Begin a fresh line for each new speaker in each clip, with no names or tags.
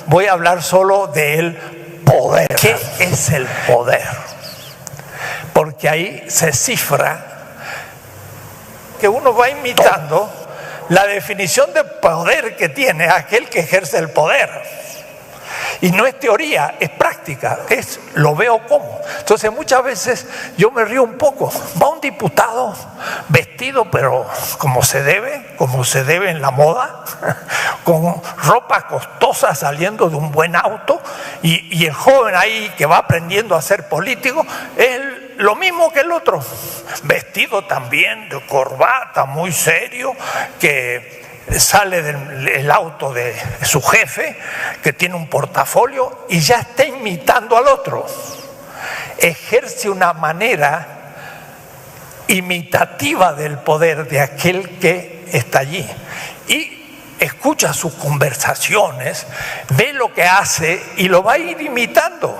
voy a hablar solo del poder. ¿Qué es el poder? Porque ahí se cifra que uno va imitando la definición de poder que tiene aquel que ejerce el poder. Y no es teoría, es práctica, lo veo como. Entonces muchas veces yo me río un poco. Va un diputado vestido, pero como se debe en la moda, con ropa costosa saliendo de un buen auto, y el joven ahí que va aprendiendo a ser político es lo mismo que el otro, vestido también de corbata, muy serio, que sale del auto de su jefe, que tiene un portafolio y ya está imitando al otro. Ejerce una manera imitativa del poder de aquel que está allí. Y escucha sus conversaciones, ve lo que hace y lo va a ir imitando.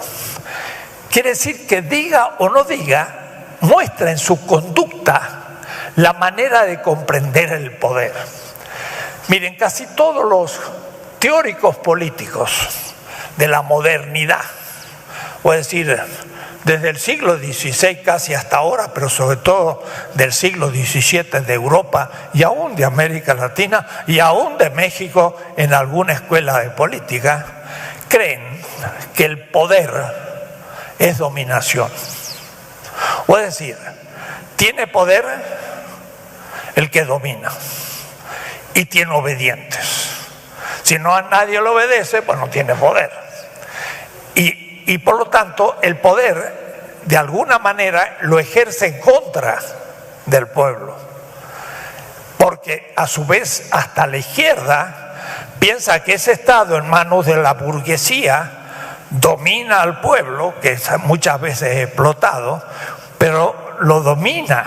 Quiere decir que diga o no diga, muestra en su conducta la manera de comprender el poder. Miren, casi todos los teóricos políticos de la modernidad, o es decir, desde el siglo XVI casi hasta ahora, pero sobre todo del siglo XVII de Europa y aún de América Latina y aún de México en alguna escuela de política, creen que el poder es dominación. O es decir, tiene poder el que domina y tiene obedientes. Si no a nadie le obedece, pues no tiene poder. Y por lo tanto, el poder, de alguna manera, lo ejerce en contra del pueblo. Porque a su vez, hasta la izquierda piensa que ese Estado en manos de la burguesía domina al pueblo, que es muchas veces explotado, pero lo domina.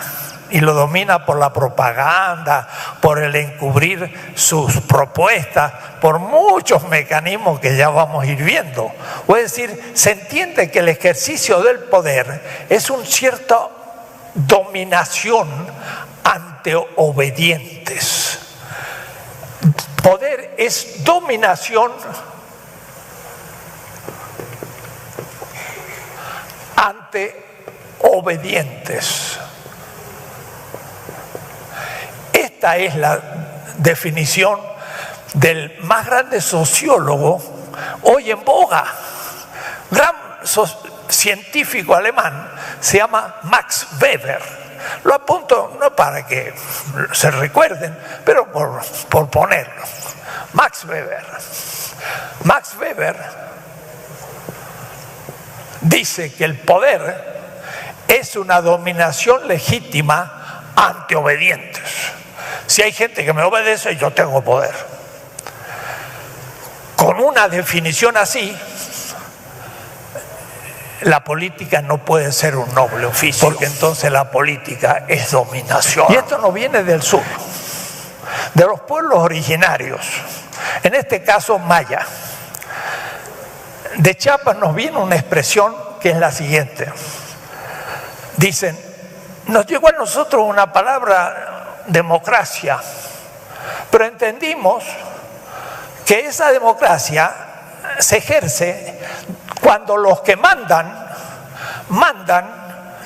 Y lo domina por la propaganda, por el encubrir sus propuestas, por muchos mecanismos que ya vamos a ir viendo. O es decir, se entiende que el ejercicio del poder es una cierta dominación ante obedientes. Poder es dominación ante obedientes. Esta es la definición del más grande sociólogo hoy en boga, gran científico alemán, se llama Max Weber. Lo apunto no para que se recuerden, pero por ponerlo. Max Weber. Max Weber dice que el poder es una dominación legítima ante obedientes. Si hay gente que me obedece, yo tengo poder. Con una definición así, la política no puede ser un noble oficio, porque entonces la política es dominación. Y esto no viene del sur, de los pueblos originarios, en este caso maya. De Chiapas nos viene una expresión que es la siguiente. Dicen, nos llegó a nosotros una palabra democracia, pero entendimos que esa democracia se ejerce cuando los que mandan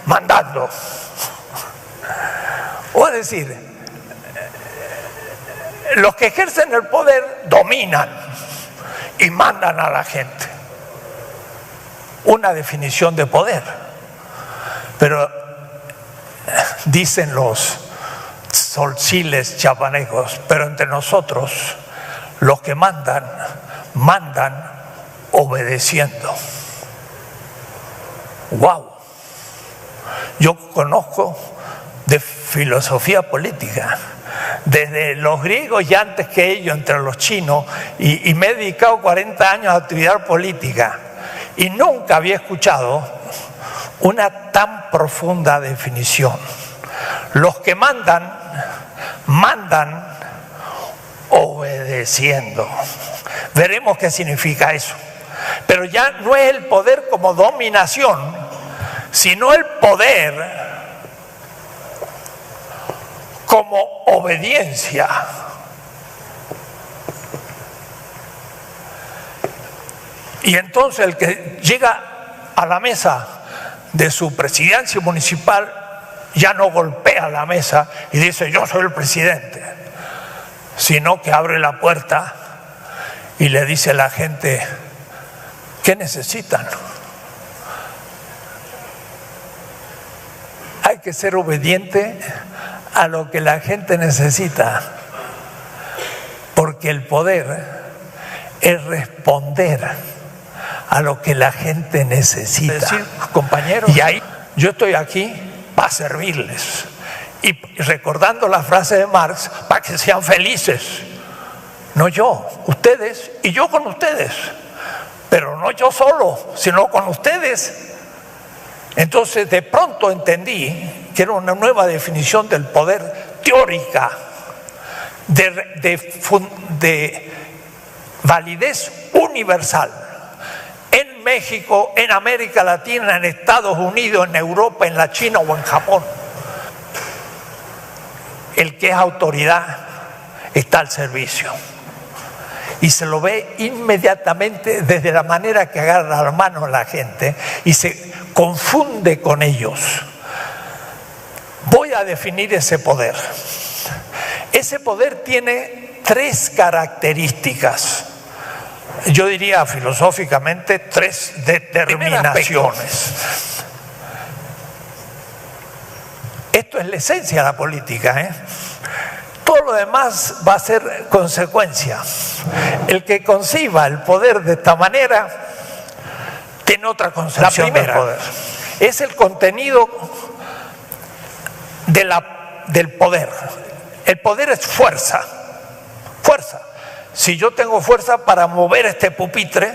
mandando. O es decir, los que ejercen el poder dominan y mandan a la gente. Una definición de poder. Pero dicen los solchiles chapanecos, pero entre nosotros los que mandan obedeciendo. ¡Wow! Yo conozco de filosofía política desde los griegos y antes que ellos, entre los chinos, y me he dedicado 40 años a actividad política y nunca había escuchado una tan profunda definición. Los que mandan obedeciendo. Veremos qué significa eso. Pero ya no es el poder como dominación, sino el poder como obediencia. Y entonces el que llega a la mesa de su presidencia municipal ya no golpea la mesa y dice yo soy el presidente, sino que abre la puerta y le dice a la gente ¿qué necesitan? Hay que ser obediente a lo que la gente necesita, porque el poder es responder a lo que la gente necesita. Es decir, compañeros, y ahí yo estoy aquí para servirles y recordando la frase de Marx, para que sean felices, no yo, ustedes y yo con ustedes, pero no yo solo, sino con ustedes. Entonces de pronto entendí que era una nueva definición del poder teórica, de validez universal, en México, en América Latina, en Estados Unidos, en Europa, en la China o en Japón. El que es autoridad está al servicio y se lo ve inmediatamente desde la manera que agarra la mano a la gente y se confunde con ellos. Voy a definir ese poder. Ese poder tiene 3 características. Yo diría filosóficamente 3 determinaciones. Esto es la esencia de la política, ¿eh? Todo lo demás va a ser consecuencia. El que conciba el poder de esta manera tiene otra concepción del poder. Es el contenido del poder. El poder es fuerza. Fuerza. Si yo tengo fuerza para mover este pupitre,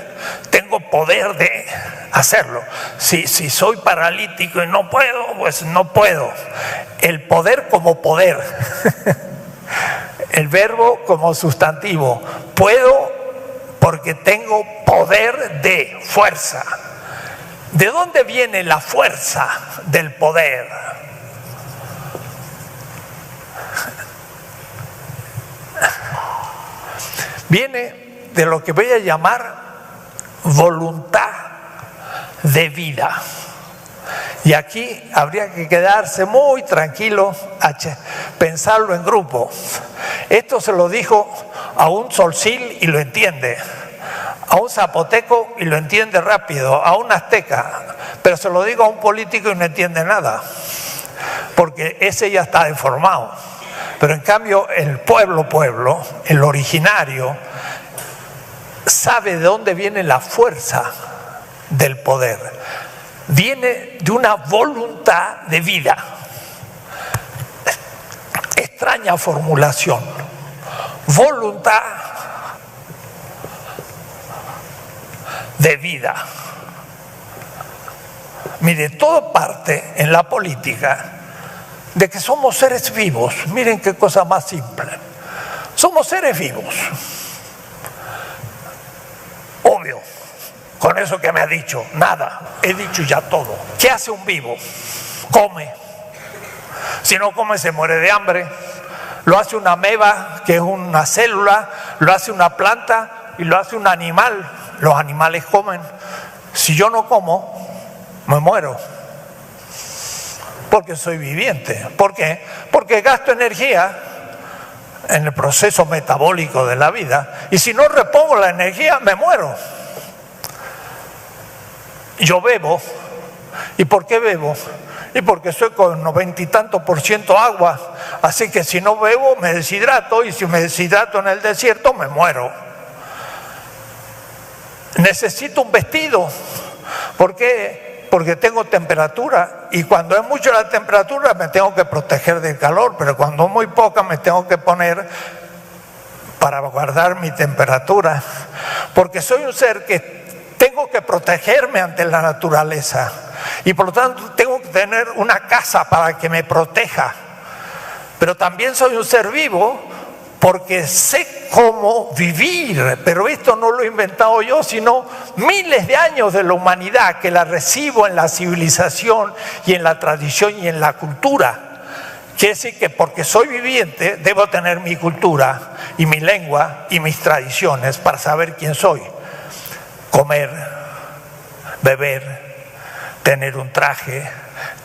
tengo poder de hacerlo. Si soy paralítico y no puedo, pues no puedo. El poder como poder. El verbo como sustantivo. Puedo porque tengo poder de fuerza. ¿De dónde viene la fuerza del poder? Viene de lo que voy a llamar voluntad de vida. Y aquí habría que quedarse muy tranquilo a pensarlo en grupo. Esto se lo dijo a un solcil y lo entiende, a un zapoteco y lo entiende rápido, a un azteca, pero se lo digo a un político y no entiende nada, porque ese ya está deformado. Pero en cambio el pueblo, el originario, sabe de dónde viene la fuerza del poder. Viene de una voluntad de vida. Extraña formulación. Voluntad de vida. Mire, todo parte en la política de que somos seres vivos. Miren qué cosa más simple. Somos seres vivos. Obvio. Con eso que me ha dicho, nada. He dicho ya todo. ¿Qué hace un vivo? Come. Si no come se muere de hambre. Lo hace una ameba, que es una célula. Lo hace una planta y lo hace un animal. Los animales comen. Si yo no como, me muero. Porque soy viviente. ¿Por qué? Porque gasto energía en el proceso metabólico de la vida. Y si no repongo la energía, me muero. Yo bebo. ¿Y por qué bebo? Y porque soy con 90 y tanto % agua. Así que si no bebo, me deshidrato. Y si me deshidrato en el desierto, me muero. Necesito un vestido. ¿Por qué? Porque tengo temperatura y cuando es mucho la temperatura me tengo que proteger del calor, pero cuando es muy poca me tengo que poner para guardar mi temperatura, porque soy un ser que tengo que protegerme ante la naturaleza y por lo tanto tengo que tener una casa para que me proteja, pero también soy un ser vivo porque sé cómo vivir, pero esto no lo he inventado yo, sino miles de años de la humanidad que la recibo en la civilización y en la tradición y en la cultura. Quiere decir que porque soy viviente debo tener mi cultura y mi lengua y mis tradiciones para saber quién soy. comer, beber, tener un traje,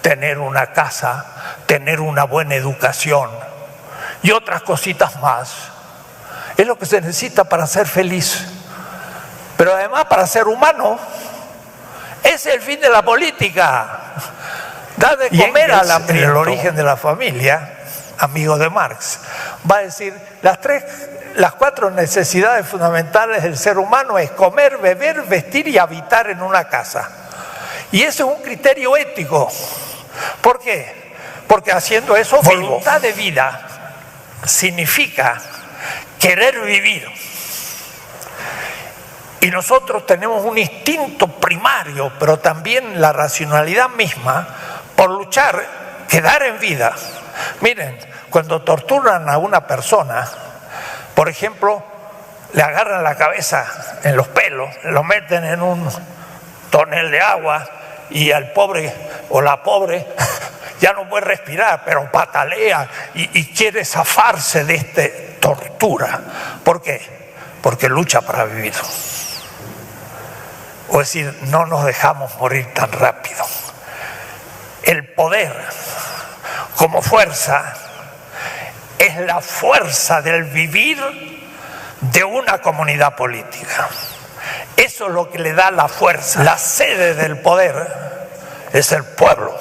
tener una casa, tener una buena educación y otras cositas más. Es lo que se necesita para ser feliz. Pero además, para ser humano, ese es el fin de la política. Dar de comer a la hambriento. En El origen de la familia, amigo de Marx, va a decir, las 4 necesidades fundamentales del ser humano es comer, beber, vestir y habitar en una casa. Y eso es un criterio ético. ¿Por qué? Porque haciendo eso, voluntad de vida significa querer vivir. Y nosotros tenemos un instinto primario, pero también la racionalidad misma, por luchar, quedar en vida. Miren, cuando torturan a una persona, por ejemplo, le agarran la cabeza en los pelos, lo meten en un tonel de agua y al pobre o la pobre ya no puede respirar, pero patalea y quiere zafarse de esta tortura. ¿Por qué? Porque lucha para vivir. O es decir, no nos dejamos morir tan rápido. El poder como fuerza es la fuerza del vivir de una comunidad política. Eso es lo que le da la fuerza. La sede del poder es el pueblo.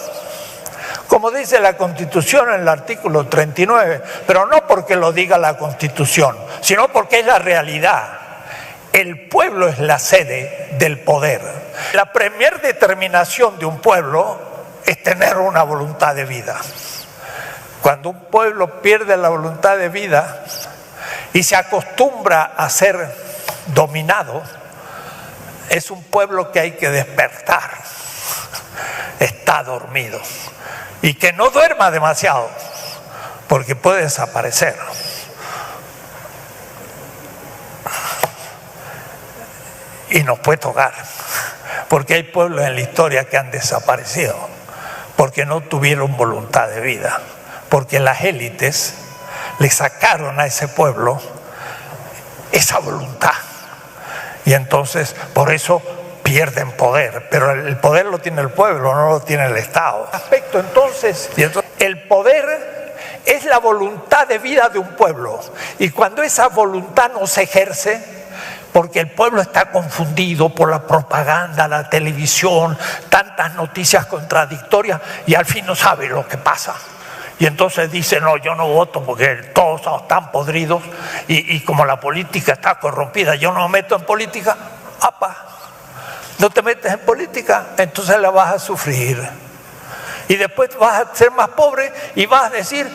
Como dice la Constitución en el artículo 39, pero no porque lo diga la Constitución, sino porque es la realidad. El pueblo es la sede del poder. La primera determinación de un pueblo es tener una voluntad de vida. Cuando un pueblo pierde la voluntad de vida y se acostumbra a ser dominado, es un pueblo que hay que despertar. Está dormido. Y que no duerma demasiado, porque puede desaparecer. Y nos puede tocar, porque hay pueblos en la historia que han desaparecido, porque no tuvieron voluntad de vida, porque las élites le sacaron a ese pueblo esa voluntad. Y entonces, por eso pierden poder, pero el poder lo tiene el pueblo, no lo tiene el Estado. Entonces, el poder es la voluntad de vida de un pueblo, y cuando esa voluntad no se ejerce, porque el pueblo está confundido por la propaganda, la televisión, tantas noticias contradictorias, y al fin no sabe lo que pasa. Y entonces dice, no, yo no voto porque todos están podridos, y como la política está corrompida, yo no me meto en política. ¡Apa! No te metes en política, entonces la vas a sufrir. Y después vas a ser más pobre y vas a decir,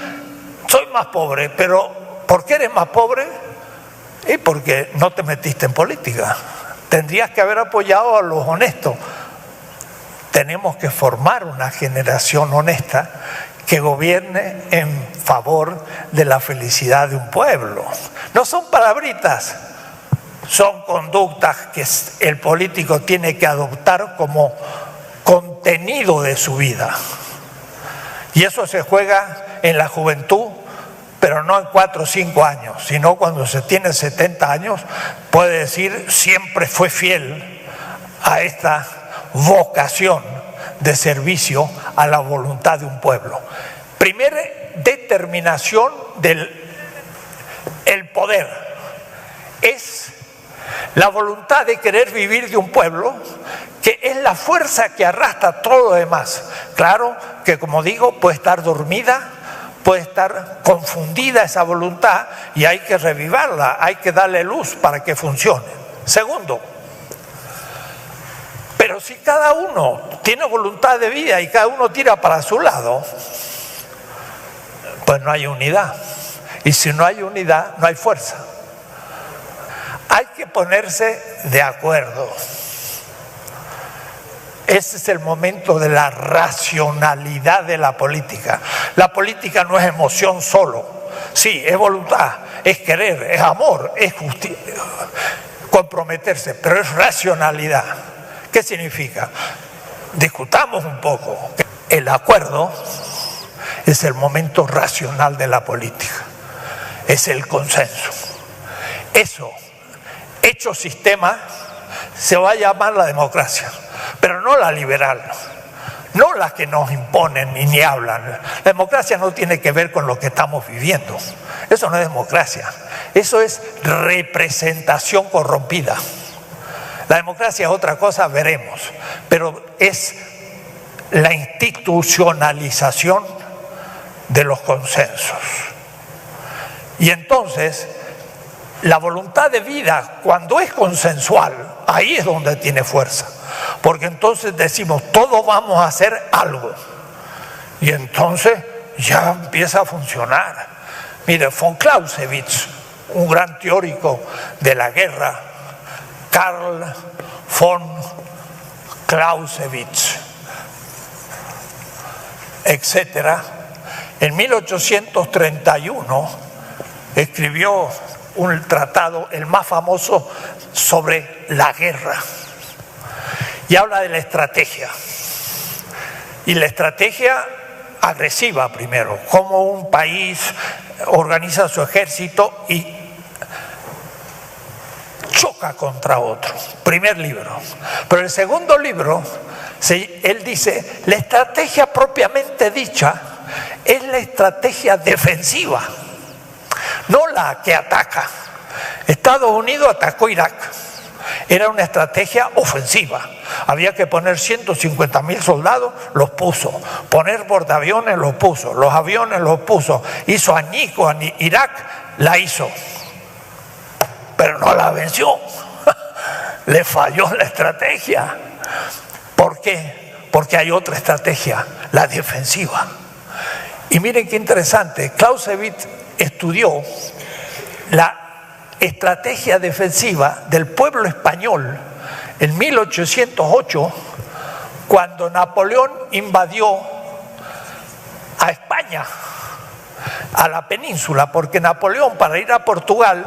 soy más pobre, pero ¿por qué eres más pobre? Y porque no te metiste en política. Tendrías que haber apoyado a los honestos. Tenemos que formar una generación honesta que gobierne en favor de la felicidad de un pueblo. No son palabritas, son conductas que el político tiene que adoptar como contenido de su vida. Y eso se juega en la juventud, pero no en 4 o 5 años, sino cuando se tiene 70 años, puede decir, siempre fue fiel a esta vocación de servicio a la voluntad de un pueblo. Primera determinación del poder es la voluntad de querer vivir de un pueblo, que es la fuerza que arrastra todo lo demás. Claro que, como digo, puede estar dormida, puede estar confundida esa voluntad, y hay que revivarla, hay que darle luz para que funcione. Segundo, pero si cada uno tiene voluntad de vida y cada uno tira para su lado, pues no hay unidad. Y si no hay unidad, no hay fuerza. Hay que ponerse de acuerdo. Ese es el momento de la racionalidad de la política. La política no es emoción solo. Sí, es voluntad, es querer, es amor, es comprometerse, pero es racionalidad. ¿Qué significa? Discutamos un poco. El acuerdo es el momento racional de la política. Es el consenso. Eso, hecho sistema, se va a llamar la democracia, pero no la liberal, no la que nos imponen y ni hablan. La democracia no tiene que ver con lo que estamos viviendo. Eso no es democracia, eso es representación corrompida. La democracia es otra cosa, veremos, pero es la institucionalización de los consensos. Y entonces, la voluntad de vida, cuando es consensual, ahí es donde tiene fuerza. Porque entonces decimos, todos vamos a hacer algo. Y entonces ya empieza a funcionar. Mire, von Clausewitz, un gran teórico de la guerra, Karl von Clausewitz, etcétera, en 1831 escribió un tratado, el más famoso, sobre la guerra. Y habla de la estrategia. Y la estrategia agresiva primero, cómo un país organiza su ejército y choca contra otro. Primer libro. Pero el segundo libro, él dice, la estrategia propiamente dicha es la estrategia defensiva, no la que ataca. Estados Unidos atacó Irak. Era una estrategia ofensiva. Había que poner 150.000 soldados, los puso. Poner portaaviones, los puso. Los aviones los puso. Hizo añicos a Irak, la hizo. Pero no la venció. Le falló la estrategia. ¿Por qué? Porque hay otra estrategia, la defensiva. Y miren qué interesante. Clausewitz estudió la estrategia defensiva del pueblo español en 1808, cuando Napoleón invadió a España, a la península, porque Napoleón, para ir a Portugal,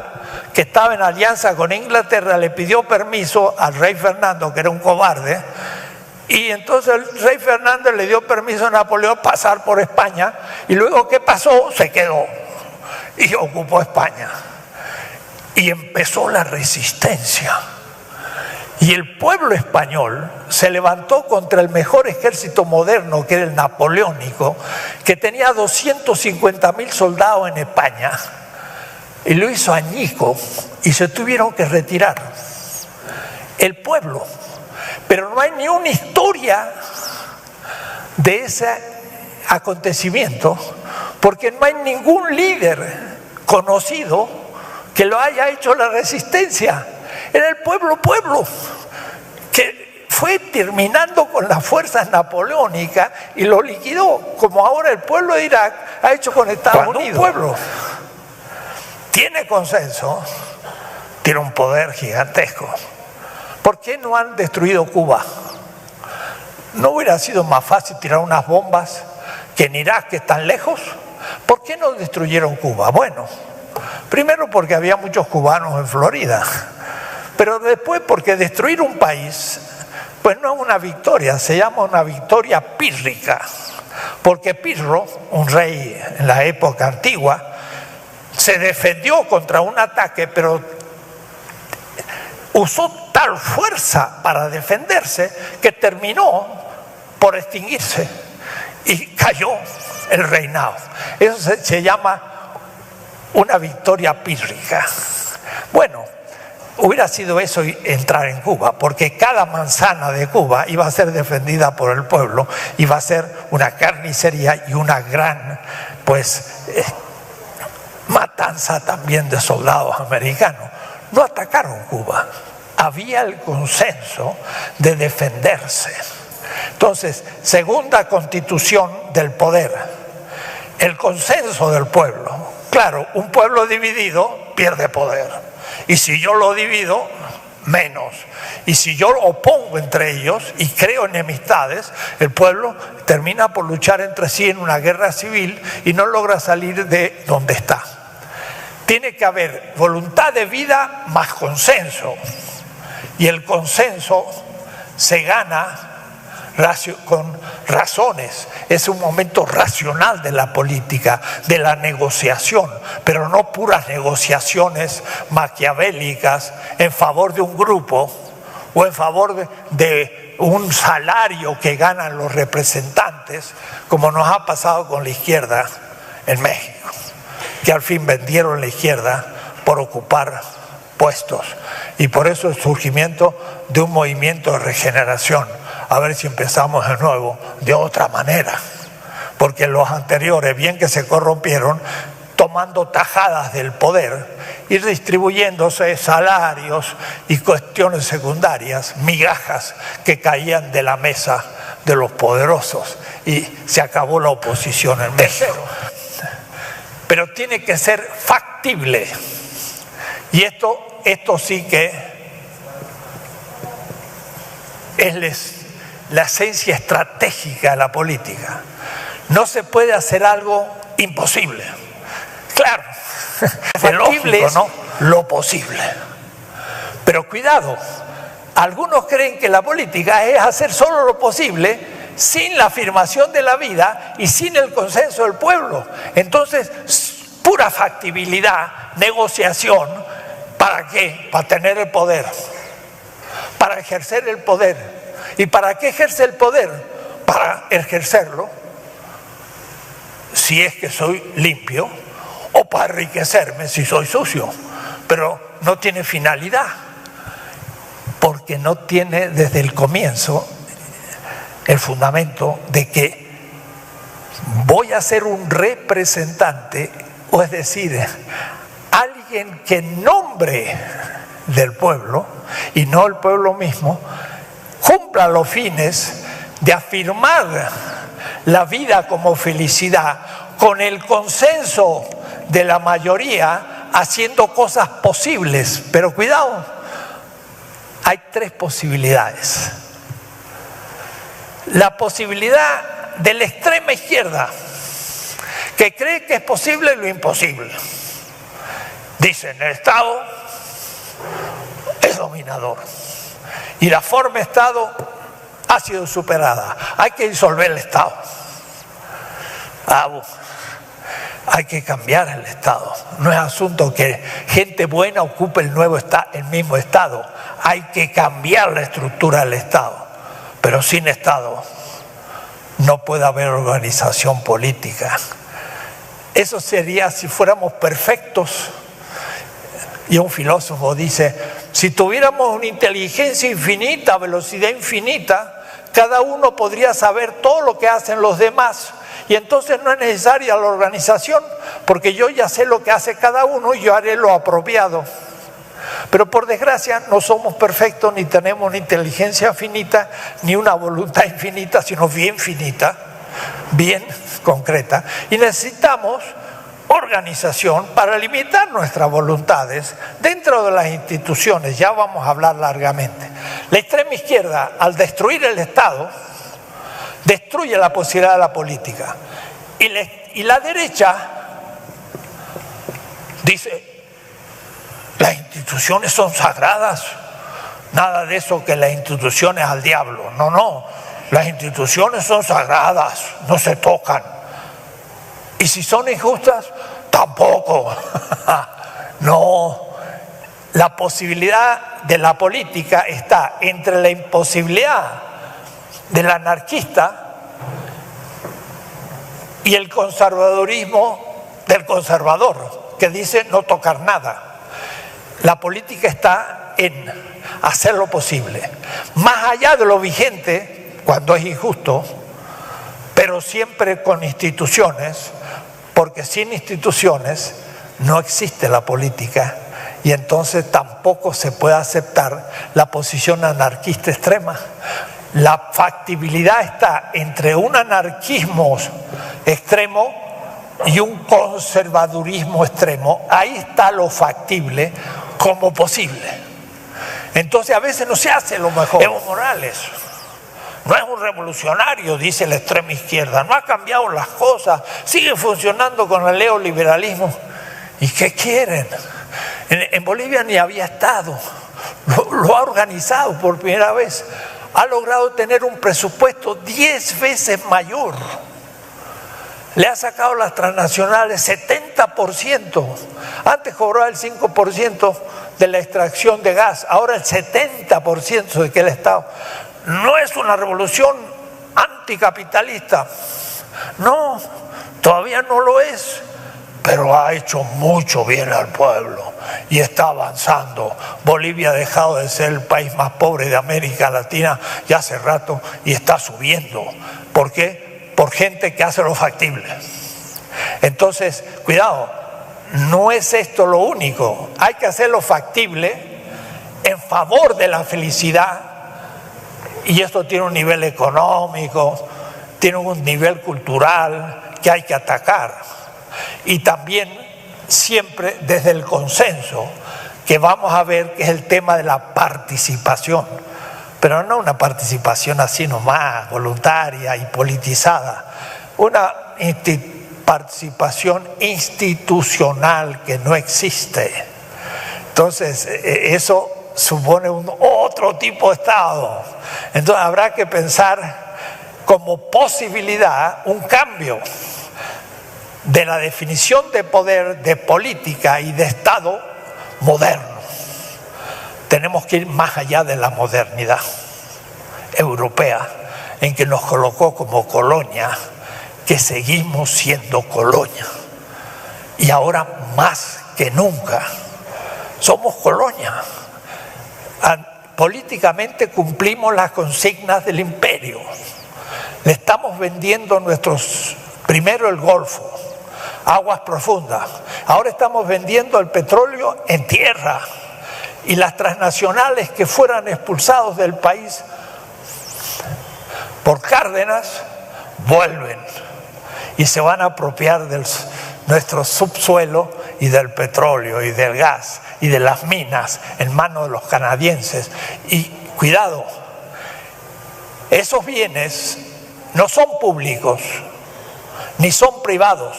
que estaba en alianza con Inglaterra, le pidió permiso al rey Fernando, que era un cobarde, y entonces el rey Fernando le dio permiso a Napoleón pasar por España, y luego ¿qué pasó? Se quedó y ocupó España. Y empezó la resistencia. Y el pueblo español se levantó contra el mejor ejército moderno, que era el napoleónico, que tenía 250.000 soldados en España, y lo hizo añico, y se tuvieron que retirar. El pueblo. Pero no hay ni una historia de ese acontecimiento, porque no hay ningún líder conocido que lo haya hecho la resistencia. Era el pueblo que fue terminando con las fuerzas napoleónicas y lo liquidó, como ahora el pueblo de Irak ha hecho con Estados Unidos. Un pueblo tiene consenso, tiene un poder gigantesco. ¿Por qué no han destruido Cuba? ¿No hubiera sido más fácil tirar unas bombas que en Irak, que están lejos? ¿Por qué no destruyeron Cuba? Bueno, primero porque había muchos cubanos en Florida, pero después porque destruir un país, pues no es una victoria, se llama una victoria pírrica, porque Pirro, un rey en la época antigua, se defendió contra un ataque, pero usó tal fuerza para defenderse que terminó por extinguirse y cayó el reinado. Eso se llama una victoria pírrica. Bueno, hubiera sido eso entrar en Cuba, porque cada manzana de Cuba iba a ser defendida por el pueblo, iba a ser una carnicería y una gran, matanza también de soldados americanos. No atacaron Cuba, había el consenso de defenderse. Entonces, segunda constitución del poder, el consenso del pueblo. Claro, un pueblo dividido pierde poder. Y si yo lo divido, menos. Y si yo opongo entre ellos y creo enemistades, el pueblo termina por luchar entre sí en una guerra civil y no logra salir de donde está. Tiene que haber voluntad de vida más consenso. Y el consenso se gana con razones. Es un momento racional de la política, de la negociación, pero no puras negociaciones maquiavélicas en favor de un grupo o en favor de un salario que ganan los representantes, como nos ha pasado con la izquierda en México, que al fin vendieron la izquierda por ocupar puestos. Y por eso el surgimiento de un movimiento de regeneración, a ver si empezamos de nuevo de otra manera, porque los anteriores, bien que se corrompieron, tomando tajadas del poder y distribuyéndose salarios y cuestiones secundarias, migajas que caían de la mesa de los poderosos, y se acabó la oposición en México. Pero tiene que ser factible, y esto sí que es la esencia estratégica de la política. No se puede hacer algo imposible. Claro, factible es lo posible. Pero cuidado, algunos creen que la política es hacer solo lo posible sin la afirmación de la vida y sin el consenso del pueblo. Entonces, pura factibilidad, negociación, ¿para qué? Para tener el poder, para ejercer el poder. ¿Y para qué ejerce el poder? Para ejercerlo, si es que soy limpio, o para enriquecerme si soy sucio, pero no tiene finalidad, porque no tiene desde el comienzo el fundamento de que voy a ser un representante, o es decir, alguien que en nombre del pueblo, y no el pueblo mismo, cumpla los fines de afirmar la vida como felicidad con el consenso de la mayoría, haciendo cosas posibles. Pero cuidado, hay tres posibilidades. La posibilidad de la extrema izquierda, que cree que es posible lo imposible. Dicen, el Estado es dominador y la forma de Estado ha sido superada, hay que disolver el Estado. Hay que cambiar el Estado. No es asunto que gente buena ocupe el mismo Estado. Hay que cambiar la estructura del Estado. Pero sin Estado no puede haber organización política. Eso sería si fuéramos perfectos. Y un filósofo dice, si tuviéramos una inteligencia infinita, velocidad infinita, cada uno podría saber todo lo que hacen los demás. Y entonces no es necesaria la organización, porque yo ya sé lo que hace cada uno y yo haré lo apropiado. Pero por desgracia no somos perfectos, ni tenemos una inteligencia finita, ni una voluntad infinita, sino bien finita, bien concreta. Y necesitamos organización para limitar nuestras voluntades dentro de las instituciones. Ya vamos a hablar largamente. La extrema izquierda, al destruir el Estado, destruye la posibilidad de la política. Y la derecha dice, las instituciones son sagradas, nada de eso que las instituciones al diablo. No, las instituciones son sagradas, no se tocan. Y si son injustas, tampoco. No, la posibilidad de la política está entre la imposibilidad del anarquista y el conservadurismo del conservador, que dice no tocar nada. La política está en hacer lo posible, más allá de lo vigente, cuando es injusto, pero siempre con instituciones, porque sin instituciones no existe la política, y entonces tampoco se puede aceptar la posición anarquista extrema. La factibilidad está entre un anarquismo extremo y un conservadurismo extremo. Ahí está lo factible como posible. Entonces a veces no se hace lo mejor. Evo Morales no es un revolucionario, dice la extrema izquierda, no ha cambiado las cosas, sigue funcionando con el neoliberalismo. ¿Y qué quieren? En Bolivia ni había estado, lo ha organizado por primera vez. Ha logrado tener un presupuesto 10 veces mayor. Le ha sacado las transnacionales 70%. Antes cobraba el 5% de la extracción de gas, ahora el 70% de que el Estado. No es una revolución anticapitalista, no, todavía no lo es, pero ha hecho mucho bien al pueblo y está avanzando. Bolivia ha dejado de ser el país más pobre de América Latina ya hace rato y está subiendo. ¿Por qué? Por gente que hace lo factible. Entonces, cuidado, no es esto lo único. Hay que hacer lo factible en favor de la felicidad, y esto tiene un nivel económico, tiene un nivel cultural que hay que atacar, y también siempre desde el consenso, que vamos a ver que es el tema de la participación, pero no una participación así nomás, voluntaria y politizada, una participación institucional que no existe. Entonces, eso supone otro tipo de Estado. Entonces, habrá que pensar como posibilidad un cambio de la definición de poder, de política y de Estado moderno. Tenemos que ir más allá de la modernidad europea, en que nos colocó como colonia, que seguimos siendo colonia. Y ahora más que nunca somos colonia. Políticamente cumplimos las consignas del imperio. Le estamos vendiendo primero el Golfo, aguas profundas. Ahora estamos vendiendo el petróleo en tierra. Y las transnacionales que fueran expulsados del país por Cárdenas vuelven y se van a apropiar de nuestro subsuelo y del petróleo y del gas y de las minas en manos de los canadienses. Y cuidado, esos bienes no son públicos ni son privados,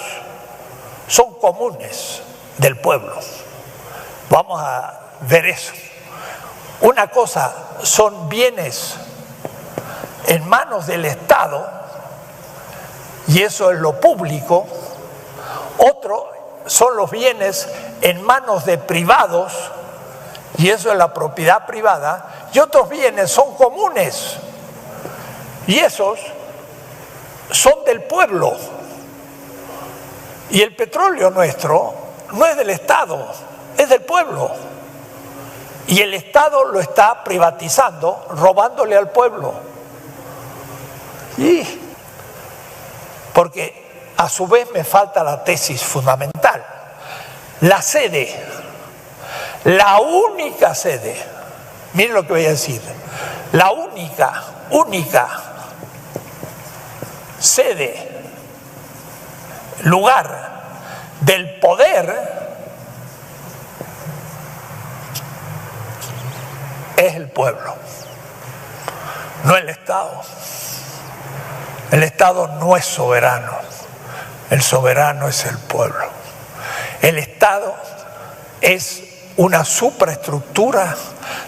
son comunes del pueblo. Vamos a ver eso. Una cosa son bienes en manos del Estado, y eso es lo público. Otro son los bienes en manos de privados, y eso es la propiedad privada. Y otros bienes son comunes, y esos son del pueblo. Y el petróleo nuestro no es del Estado, es del pueblo. Y el Estado lo está privatizando, robándole al pueblo. Y porque a su vez me falta la tesis fundamental. La sede, la única sede, miren lo que voy a decir, la única sede, lugar del poder es el pueblo, no el Estado. El Estado no es soberano, el soberano es el pueblo. El Estado es una supraestructura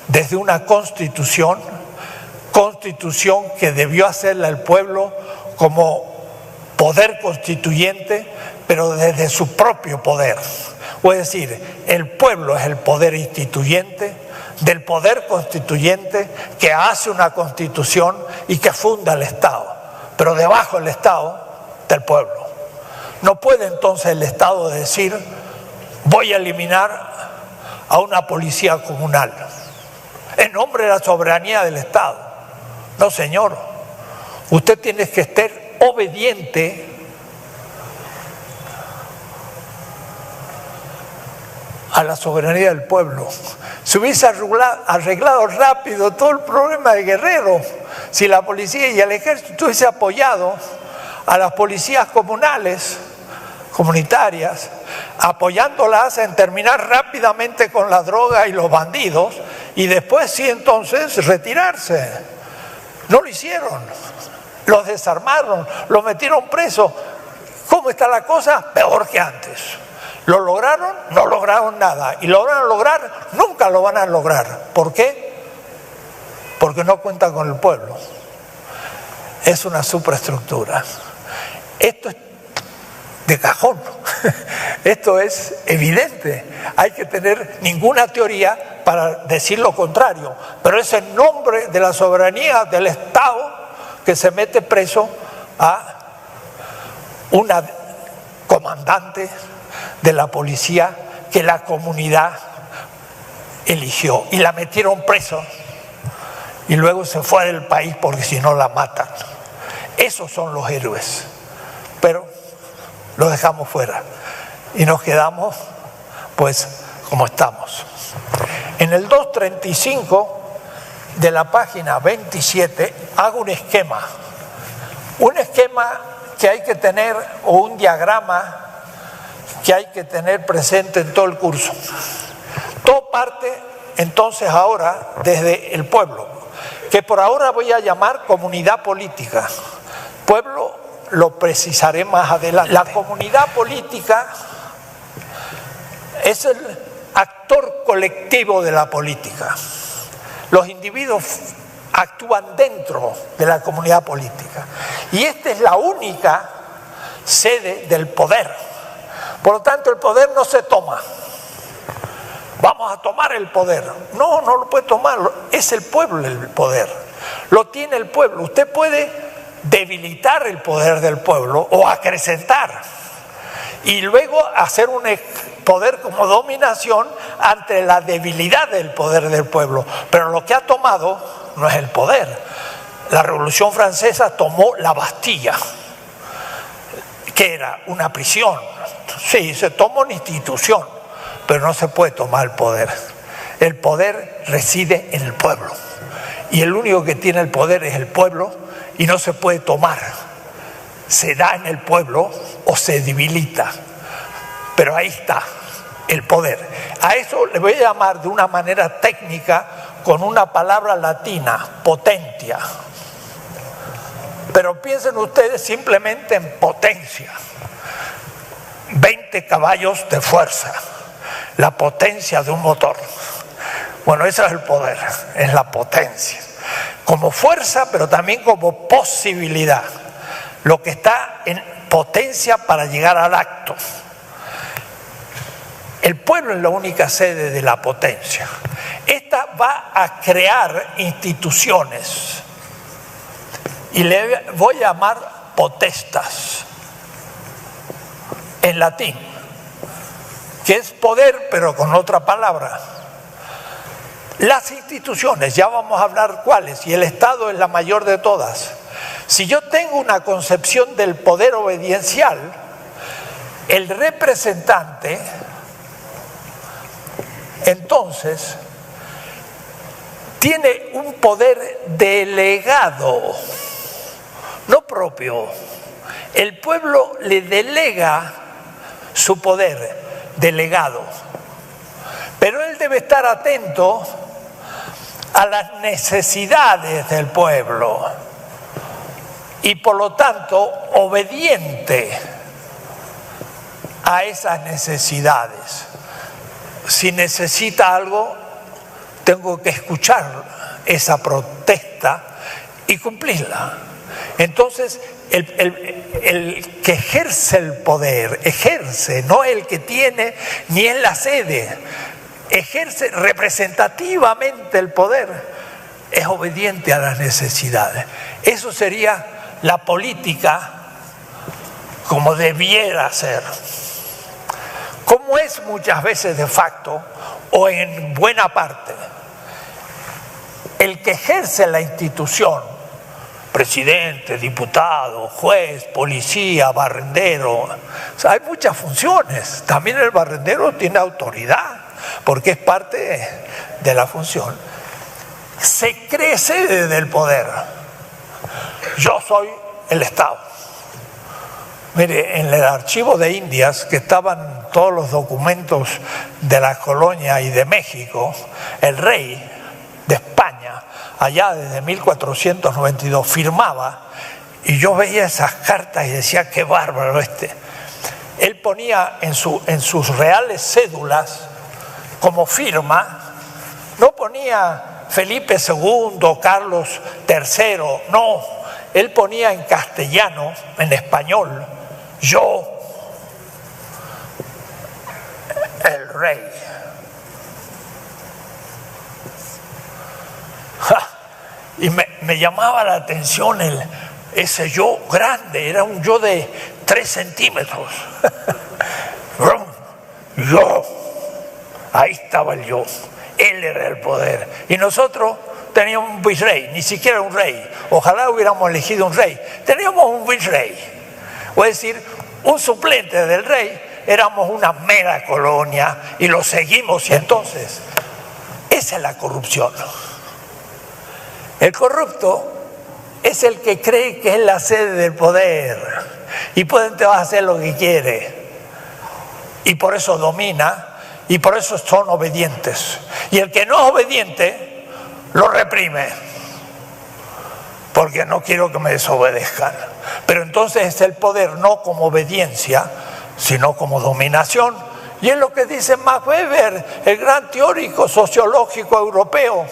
desde una constitución que debió hacerla el pueblo como poder constituyente, pero desde su propio poder. O es decir, el pueblo es el poder instituyente del poder constituyente que hace una constitución y que funda el Estado, pero debajo del Estado, del pueblo. No puede entonces el Estado decir: voy a eliminar a una policía comunal en nombre de la soberanía del Estado. No, señor, usted tiene que estar obediente a la soberanía del pueblo. Se hubiese arreglado rápido todo el problema de Guerrero si la policía y el ejército hubiese apoyado a las policías comunitarias, apoyándolas en terminar rápidamente con la droga y los bandidos, y después sí entonces retirarse. No lo hicieron, los desarmaron, los metieron presos. ¿Cómo está la cosa? Peor que antes. ¿Lo lograron? No lograron nada. ¿Y lo van a lograr? Nunca lo van a lograr. ¿Por qué? Porque no cuentan con el pueblo. Es una supraestructura. Esto es de cajón. Esto es evidente. Hay que tener ninguna teoría para decir lo contrario. Pero es en nombre de la soberanía del Estado que se mete preso a una comandante de la policía que la comunidad eligió. Y la metieron preso. Y luego se fue del país porque si no la matan. Esos son los héroes. Pero los dejamos fuera y nos quedamos pues como estamos. En el 235 de la página 27 hago un esquema que hay que tener, o un diagrama que hay que tener presente en todo el curso. Todo parte entonces ahora desde el pueblo, que por ahora voy a llamar comunidad política. Pueblo lo precisaré más adelante. La comunidad política es el actor colectivo de la política. Los individuos actúan dentro de la comunidad política. Y esta es la única sede del poder. Por lo tanto, el poder no se toma. Vamos a tomar el poder. No, no lo puede tomar. Es el pueblo el poder. Lo tiene el pueblo. Usted puede debilitar el poder del pueblo o acrecentar y luego hacer un poder como dominación ante la debilidad del poder del pueblo, pero lo que ha tomado no es el poder. La Revolución Francesa tomó la Bastilla, que era una prisión. Sí, se tomó una institución, pero no se puede tomar el poder. El poder reside en el pueblo y el único que tiene el poder es el pueblo. Y no se puede tomar, se da en el pueblo o se debilita, pero ahí está el poder. A eso le voy a llamar de una manera técnica con una palabra latina, potentia. Pero piensen ustedes simplemente en potencia. 20 caballos de fuerza, la potencia de un motor. Bueno, ese es el poder, es la potencia. Como fuerza, pero también como posibilidad. Lo que está en potencia para llegar al acto. El pueblo es la única sede de la potencia. Esta va a crear instituciones. Y le voy a llamar potestas. En latín. Que es poder, pero con otra palabra. Las instituciones, ya vamos a hablar cuáles, y el Estado es la mayor de todas. Si yo tengo una concepción del poder obediencial, el representante, entonces, tiene un poder delegado, no propio. El pueblo le delega su poder delegado, pero él debe estar atento a las necesidades del pueblo y por lo tanto obediente a esas necesidades. Si necesita algo, tengo que escuchar esa protesta y cumplirla. Entonces, el que ejerce el poder, ejerce, no el que tiene ni es la sede, ejerce representativamente el poder, es obediente a las necesidades. Eso sería la política como debiera ser. Como es muchas veces de facto o en buena parte. El que ejerce la institución, presidente, diputado, juez, policía, barrendero, o sea, hay muchas funciones. También el barrendero tiene autoridad, porque es parte de la función. Se crece desde el poder. Yo soy el Estado. Mire, en el archivo de Indias, que estaban todos los documentos de la colonia y de México, el rey de España, allá desde 1492, firmaba, y yo veía esas cartas y decía, qué bárbaro este. Él ponía en sus reales cédulas, como firma, no ponía Felipe II, Carlos III, no, él ponía en castellano, en español, yo, rey. Y me llamaba la atención ese yo grande, era un yo de 3 centímetros. Yo, ahí estaba el yo, él era el poder. Y nosotros teníamos un virrey, ni siquiera un rey. Ojalá hubiéramos elegido un rey. Teníamos un virrey, es decir, un suplente del rey. Éramos una mera colonia y lo seguimos. Y entonces, esa es la corrupción. El corrupto es el que cree que es la sede del poder y puede hacer lo que quiere. Y por eso domina y por eso son obedientes. Y el que no es obediente, lo reprime. Porque no quiero que me desobedezcan. Pero entonces es el poder no como obediencia, sino como dominación. Y es lo que dice Max Weber, el gran teórico sociológico europeo,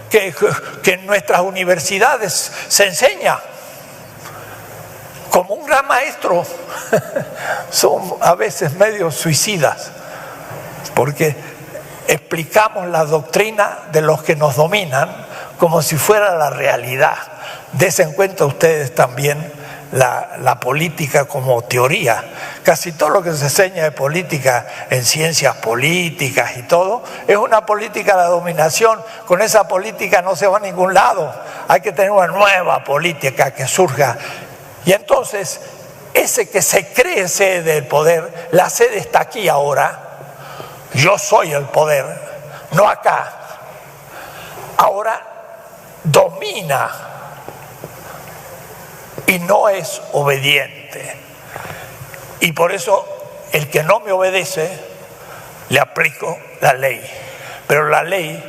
que en nuestras universidades se enseña como un gran maestro. Son a veces medio suicidas, porque explicamos la doctrina de los que nos dominan como si fuera la realidad. Desen en cuenta ustedes también la política como teoría. Casi todo lo que se enseña de política en ciencias políticas y todo es una política de dominación. Con esa política no se va a ningún lado. Hay que tener una nueva política que surja. Y entonces ese que se cree sede del poder, la sede está aquí ahora. Yo soy el poder, no acá. Ahora domina y no es obediente. Y por eso el que no me obedece, le aplico la ley. Pero la ley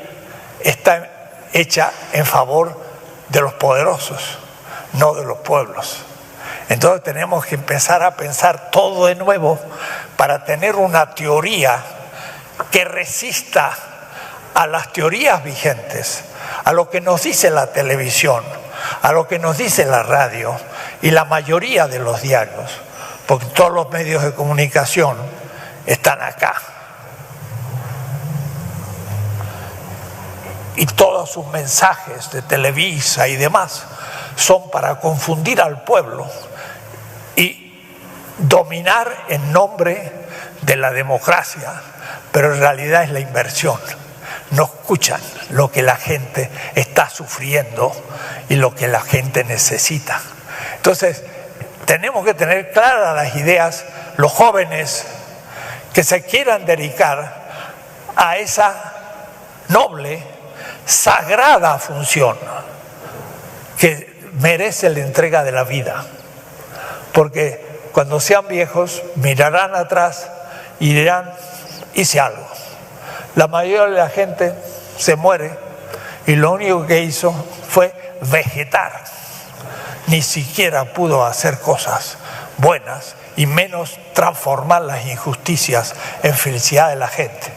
está hecha en favor de los poderosos, no de los pueblos. Entonces tenemos que empezar a pensar todo de nuevo para tener una teoría que resista a las teorías vigentes, a lo que nos dice la televisión, a lo que nos dice la radio y la mayoría de los diarios, porque todos los medios de comunicación están acá. Y todos sus mensajes de Televisa y demás son para confundir al pueblo y dominar en nombre de la democracia, pero en realidad es la inversión. No escuchan lo que la gente está sufriendo y lo que la gente necesita. Entonces, tenemos que tener claras las ideas, los jóvenes que se quieran dedicar a esa noble, sagrada función que merece la entrega de la vida. Porque cuando sean viejos, mirarán atrás y dirán, hice algo. La mayoría de la gente se muere y lo único que hizo fue vegetar. Ni siquiera pudo hacer cosas buenas y menos transformar las injusticias en felicidad de la gente.